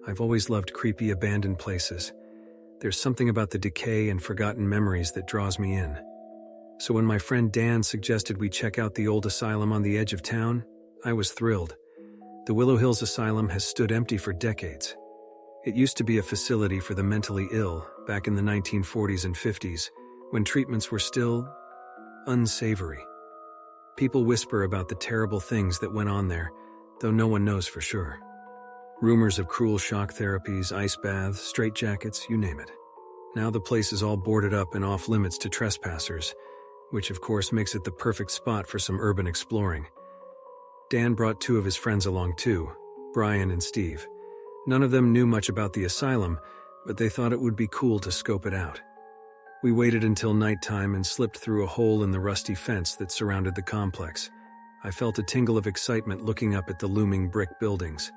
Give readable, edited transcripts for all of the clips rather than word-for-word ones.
I've always loved creepy abandoned places. There's something about the decay and forgotten memories that draws me in. So when my friend Dan suggested we check out the old asylum on the edge of town, I was thrilled. The Willow Hills Asylum has stood empty for decades. It used to be a facility for the mentally ill back in the 1940s and 50s, when treatments were still unsavory. People whisper about the terrible things that went on there, though no one knows for sure. Rumors of cruel shock therapies, ice baths, straitjackets, you name it. Now the place is all boarded up and off limits to trespassers, which of course makes it the perfect spot for some urban exploring. Dan brought 2 of his friends along too, Brian and Steve. None of them knew much about the asylum, but they thought it would be cool to scope it out. We waited until nighttime and slipped through a hole in the rusty fence that surrounded the complex. I felt a tingle of excitement looking up at the looming brick buildings.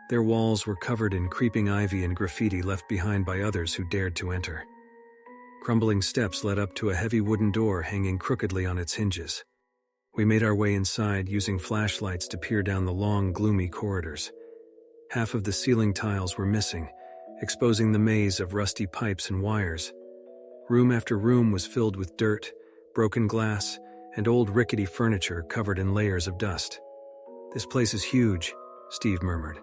Their walls were covered in creeping ivy and graffiti left behind by others who dared to enter. Crumbling steps led up to a heavy wooden door hanging crookedly on its hinges. We made our way inside using flashlights to peer down the long, gloomy corridors. Half of the ceiling tiles were missing, exposing the maze of rusty pipes and wires. Room after room was filled with dirt, broken glass, and old rickety furniture covered in layers of dust. "This place is huge," Steve murmured.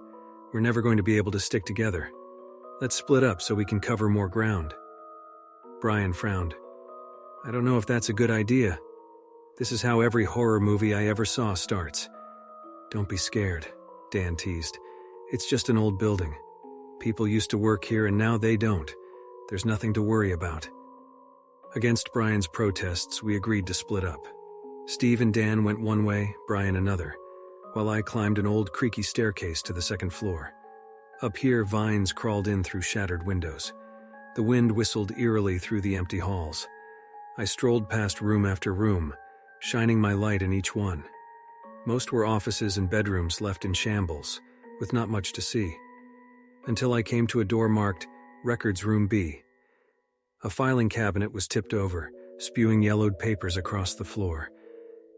"We're never going to be able to stick together. Let's split up so we can cover more ground." Brian frowned. "I don't know if that's a good idea. This is how every horror movie I ever saw starts." "Don't be scared," Dan teased. "It's just an old building. People used to work here and now they don't. There's nothing to worry about." Against Brian's protests, we agreed to split up. Steve and Dan went one way, Brian another, while I climbed an old creaky staircase to the second floor. Up here, vines crawled in through shattered windows. The wind whistled eerily through the empty halls. I strolled past room after room, shining my light in each one. Most were offices and bedrooms left in shambles, with not much to see. Until I came to a door marked, Records Room B. A filing cabinet was tipped over, spewing yellowed papers across the floor.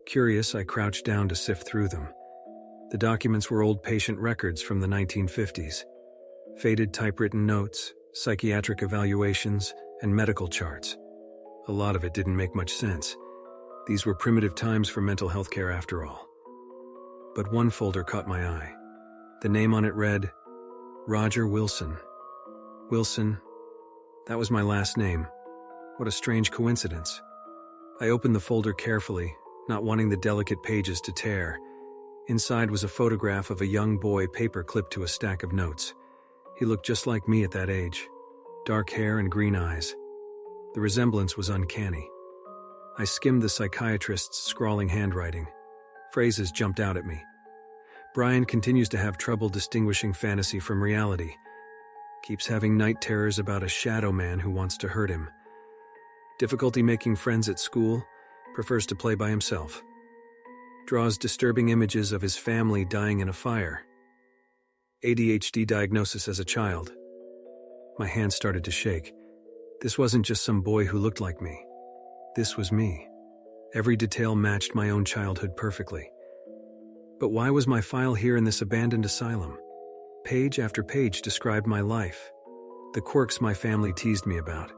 Curious, I crouched down to sift through them. The documents were old patient records from the 1950s. Faded typewritten notes, psychiatric evaluations, and medical charts. A lot of it didn't make much sense. These were primitive times for mental health care after all. But one folder caught my eye. The name on it read, Roger Wilson. Wilson, that was my last name. What a strange coincidence. I opened the folder carefully, not wanting the delicate pages to tear. Inside was a photograph of a young boy paper-clipped to a stack of notes. He looked just like me at that age. Dark hair and green eyes. The resemblance was uncanny. I skimmed the psychiatrist's scrawling handwriting. Phrases jumped out at me. Brian continues to have trouble distinguishing fantasy from reality. Keeps having night terrors about a shadow man who wants to hurt him. Difficulty making friends at school. Prefers to play by himself. Draws disturbing images of his family dying in a fire. ADHD diagnosis as a child. My hands started to shake. This wasn't just some boy who looked like me. This was me. Every detail matched my own childhood perfectly. But why was my file here in this abandoned asylum? Page after page described my life. The quirks my family teased me about.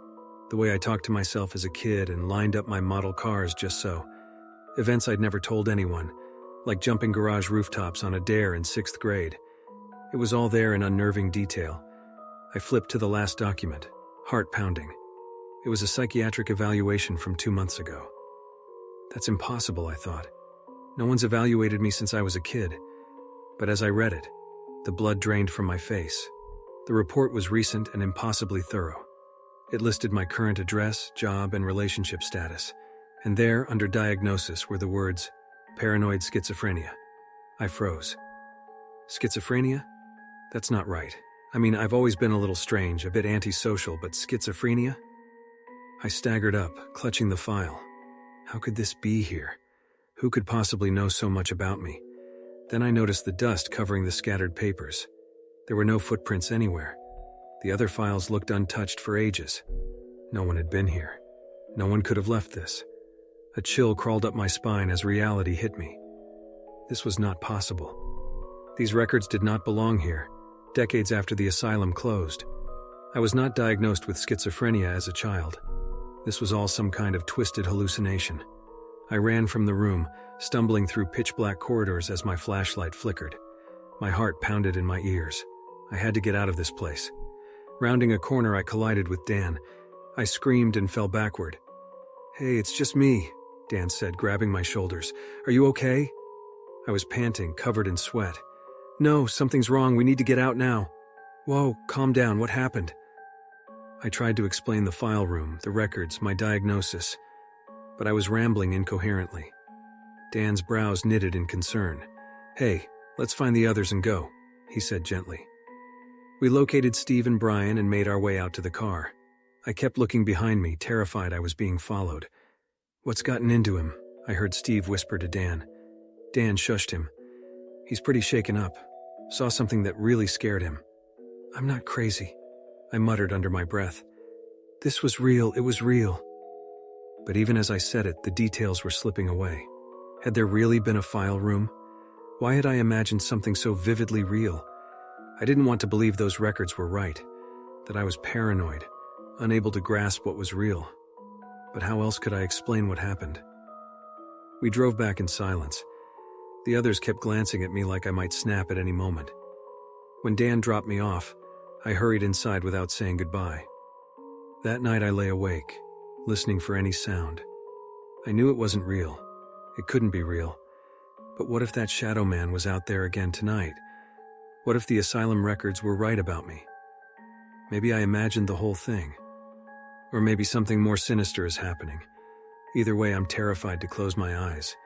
The way I talked to myself as a kid and lined up my model cars just so. Events I'd never told anyone, like jumping garage rooftops on a dare in 6th grade. It was all there in unnerving detail. I flipped to the last document, heart pounding. It was a psychiatric evaluation from 2 months ago. That's impossible, I thought. No one's evaluated me since I was a kid. But as I read it, the blood drained from my face. The report was recent and impossibly thorough. It listed my current address, job, and relationship status. And there, under diagnosis, were the words, paranoid schizophrenia. I froze. Schizophrenia? That's not right. I mean, I've always been a little strange, a bit antisocial, but schizophrenia? I staggered up, clutching the file. How could this be here? Who could possibly know so much about me? Then I noticed the dust covering the scattered papers. There were no footprints anywhere. The other files looked untouched for ages. No one had been here. No one could have left this. A chill crawled up my spine as reality hit me. This was not possible. These records did not belong here. decades after the asylum closed. I was not diagnosed with schizophrenia as a child. This was all some kind of twisted hallucination. I ran from the room, stumbling through pitch-black corridors as my flashlight flickered. My heart pounded in my ears. I had to get out of this place. Rounding a corner, I collided with Dan. I screamed and fell backward. "Hey, it's just me," Dan said, grabbing my shoulders. "Are you okay?" I was panting, covered in sweat. "No, something's wrong. We need to get out now." "Whoa, calm down. What happened?" I tried to explain the file room, the records, my diagnosis, but I was rambling incoherently. Dan's brows knitted in concern. "Hey, let's find the others and go," he said gently. We located Steve and Brian and made our way out to the car. I kept looking behind me, terrified I was being followed. "What's gotten into him?" I heard Steve whisper to Dan. Dan shushed him. "He's pretty shaken up. Saw something that really scared him." "I'm not crazy," I muttered under my breath. "This was real, it was real." But even as I said it, the details were slipping away. Had there really been a file room? Why had I imagined something so vividly real? I didn't want to believe those records were right, that I was paranoid, unable to grasp what was real. But how else could I explain what happened? We drove back in silence. The others kept glancing at me like I might snap at any moment. When Dan dropped me off, I hurried inside without saying goodbye. That night I lay awake, listening for any sound. I knew it wasn't real. It couldn't be real. But what if that shadow man was out there again tonight? What if the asylum records were right about me? Maybe I imagined the whole thing. Or maybe something more sinister is happening. Either way, I'm terrified to close my eyes,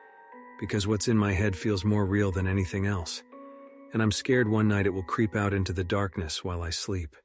because what's in my head feels more real than anything else. And I'm scared one night it will creep out into the darkness while I sleep.